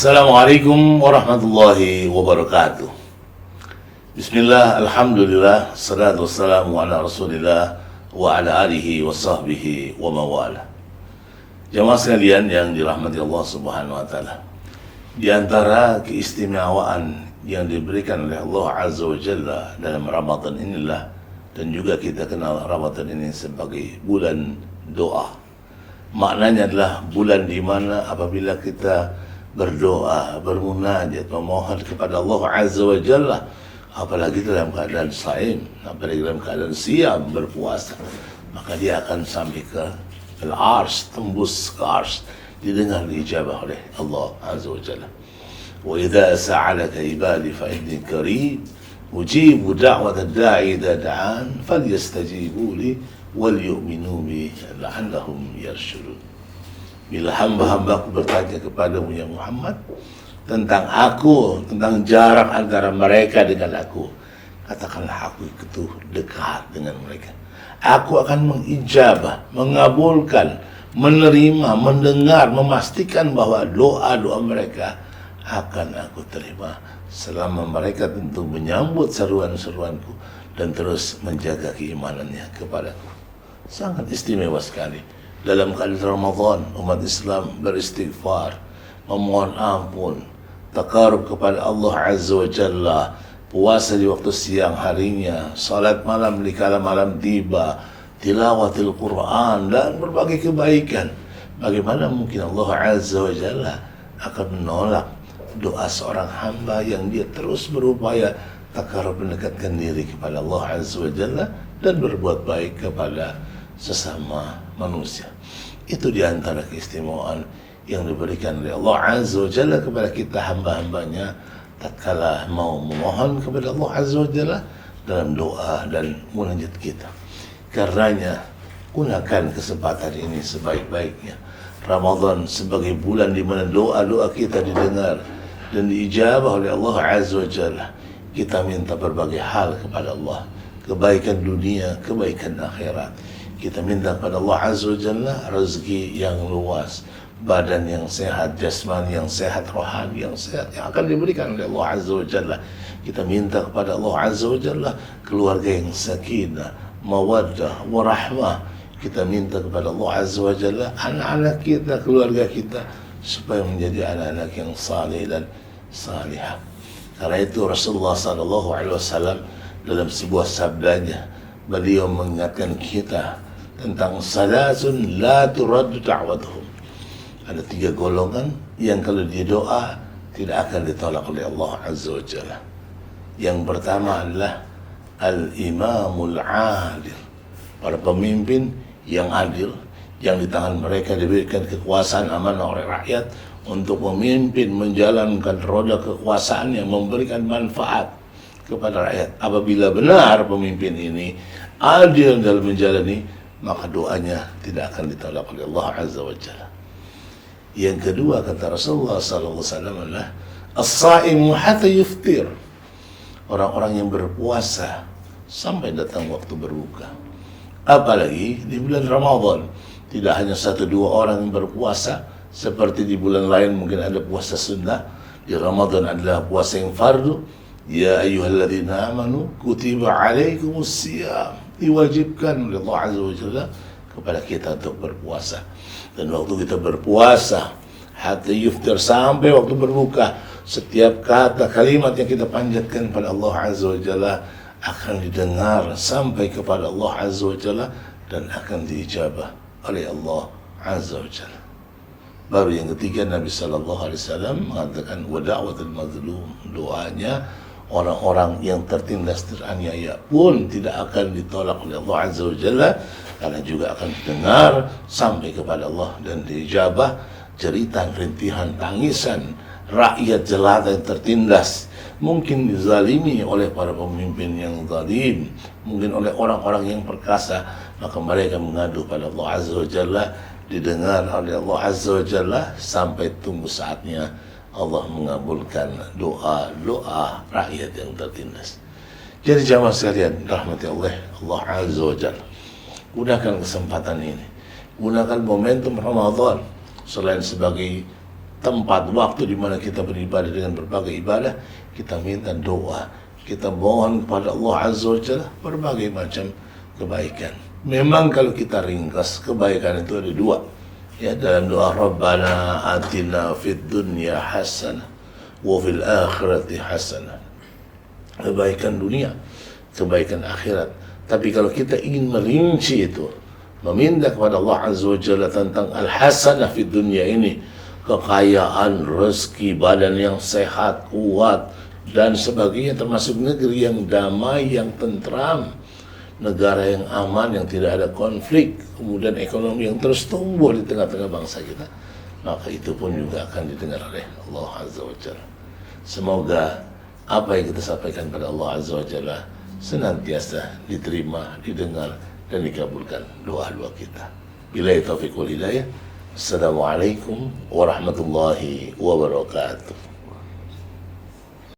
Assalamualaikum warahmatullahi wabarakatuh. Bismillah, alhamdulillah, salatu wassalamu ala rasulillah wa ala alihi wa sahbihi wa mawala. Jamaah sekalian yang dirahmati Allah subhanahu wa ta'ala, di antara keistimewaan yang diberikan oleh Allah azza wa jalla dalam Ramadan inilah, dan juga kita kenal Ramadan ini sebagai bulan doa. Maknanya adalah bulan di mana apabila kita berdoa, bermunajat, memohon kepada Allah azza wa jalla, apalagi dalam keadaan saim, apalagi dalam keadaan siam, berpuasa, maka dia akan sampai ke al-ars, tembus ke ars, didengar, diijabah oleh Allah azza wa jalla. Wa idza sa'alaka ibadi fa inni qareeb ujibu da'wata da'i idza da'an falyastajibu li wal yu'minu bi la'allahum yarshudun. Bila hamba-hambaku bertanya kepadamu ya Muhammad tentang aku, tentang jarak antara mereka dengan aku, katakanlah aku itu dekat dengan mereka. Aku akan mengijabah, mengabulkan, menerima, mendengar, memastikan bahwa doa-doa mereka akan aku terima selama mereka tentu menyambut seruan-seruanku dan terus menjaga keimanannya kepadaku. Sangat istimewa sekali. Dalam keadaan Ramadan, umat Islam beristighfar, memohon ampun, takarub kepada Allah azza wa jalla, puasa di waktu siang harinya, salat malam di kala malam tiba, tilawatil Quran, dan berbagai kebaikan. Bagaimana mungkin Allah azza wa jalla akan menolak doa seorang hamba yang dia terus berupaya takarub, mendekatkan diri kepada Allah azza wa jalla dan berbuat baik kepada sesama manusia. Itu diantara keistimewaan yang diberikan oleh Allah azza wa jalla kepada kita hamba-hambanya tatkala mau memohon kepada Allah azza wa jalla dalam doa dan munajat kita. Karenanya gunakan kesempatan ini sebaik-baiknya. Ramadan sebagai bulan di mana doa-doa kita didengar dan diijabah oleh Allah azza wa jalla. Kita minta berbagai hal kepada Allah, kebaikan dunia, kebaikan akhirat. Kita minta kepada Allah azza wa jalla rezeki yang luas, badan yang sehat, jasmani yang sehat, rohani yang sehat, yang akan diberikan oleh Allah azza wa jalla. Kita minta kepada Allah azza wa jalla keluarga yang sakinah, mawaddah, warahmah. Kita minta kepada Allah azza wa jalla anak-anak kita, keluarga kita, supaya menjadi anak-anak yang saleh dan salihah. Karena itu Rasulullah SAW dalam sebuah sabdanya, beliau mengingatkan kita tentang salasun la turaddu da'watuhum. Ada 3 golongan yang kalau dia doa tidak akan ditolak oleh Allah azza wa jalla. Yang pertama adalah al-imamul adil, para pemimpin yang adil, yang di tangan mereka diberikan kekuasaan amanah oleh rakyat untuk memimpin, menjalankan roda kekuasaan yang memberikan manfaat kepada rakyat. Apabila benar pemimpin ini adil dalam menjalani, maka doanya tidak akan ditolak oleh Allah azza wa jalla. Yang kedua, kata Rasulullah sallallahu alaihi wasallam, adalah as-saimu hatta yuftir, orang-orang yang berpuasa sampai datang waktu berbuka. Apalagi di bulan Ramadan, tidak hanya 1-2 orang yang berpuasa seperti di bulan lain mungkin ada puasa sunnah. Di Ramadan adalah puasa yang fardu. Ya ayyuhalladzina amanu kutiba alaikumus siyam, diwajibkan oleh Allah azza wa jalla kepada kita untuk berpuasa. Dan waktu kita berpuasa hatta yuftir, sampai waktu berbuka, setiap kata kalimat yang kita panjatkan pada Allah azza wa jalla akan didengar sampai kepada Allah azza wa jalla dan akan diijabah oleh Allah azza wa jalla. Baru yang ketiga, Nabi sallallahu alaihi wasallam mengatakan wa da'watul mazlum, doanya orang-orang yang tertindas, teraniaya pun tidak akan ditolak oleh Allah azza wa jalla, karena juga akan didengar sampai kepada Allah dan diijabah. Jeritan, rintihan, tangisan rakyat jelata yang tertindas, mungkin dizalimi oleh para pemimpin yang zalim, mungkin oleh orang-orang yang perkasa, maka mereka mengadu pada Allah azza wa jalla, didengar oleh Allah azza wa jalla sampai tunggu saatnya Allah mengabulkan doa-doa rakyat yang tertindas. Jadi jamaah sekalian rahmati Allah azza wa jalla, gunakan kesempatan ini, gunakan momentum Ramadan selain sebagai tempat waktu di mana kita beribadah dengan berbagai ibadah, kita minta doa, kita mohon kepada Allah Azza wa Jalla berbagai macam kebaikan. Memang kalau kita ringkas, kebaikan itu ada dua. Ya, dalam doa Rabbana atina fid dunya hasanah wa fil akhirati hasanah. Kebaikan dunia, kebaikan akhirat. Tapi kalau kita ingin merinci itu, meminta kepada Allah Azza wa Jalla tentang al-hasanah fid dunya ini, kekayaan, rezeki, badan yang sehat, kuat, dan sebagainya, termasuk negeri yang damai, yang tentram, negara yang aman, yang tidak ada konflik, kemudian ekonomi yang terus tumbuh di tengah-tengah bangsa kita, maka itu pun juga akan didengar oleh Allah Azza wa Jalla. Semoga apa yang kita sampaikan pada Allah Azza wa Jalla senantiasa diterima, didengar, dan dikabulkan doa-doa kita. Billahi taufiq wal hidayah. Assalamualaikum warahmatullahi wabarakatuh.